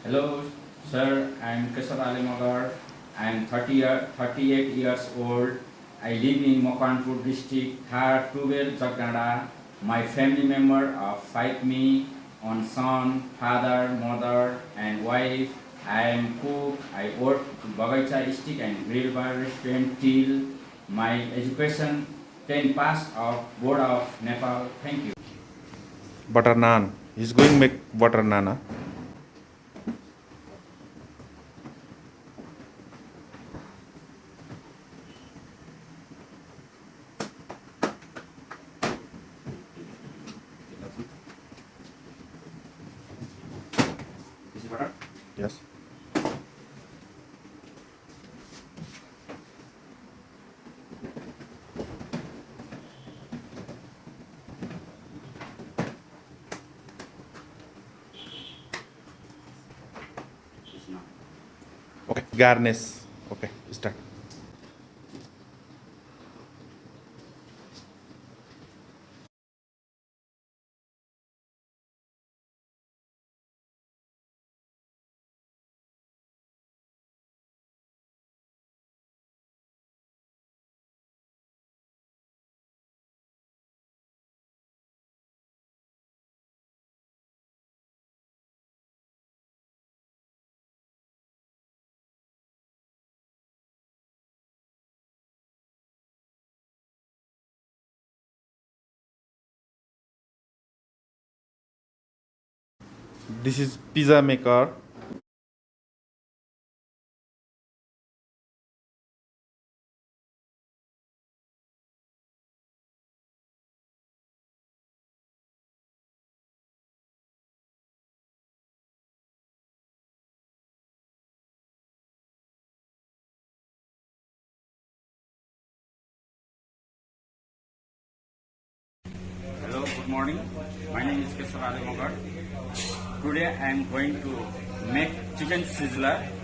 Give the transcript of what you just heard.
Hello, sir. I'm Kesar Ali Magar. I'm 38 years old. I live in Mokanpur district, Thar, Tubel, Jagdada. My family member of 5 me on son, father, mother, and wife. I am cook. I work Bagacha stick and grill bar restaurant till my education 10 pass of Board of Nepal. Thank you. Butter naan. He's going make butter naan. This is butter. Yes. This is not. Okay. Garnish. Okay. Start. This is pizza maker. Hello, good morning. My name is Kesar Ali Magar. Today I am going to make chicken sizzler.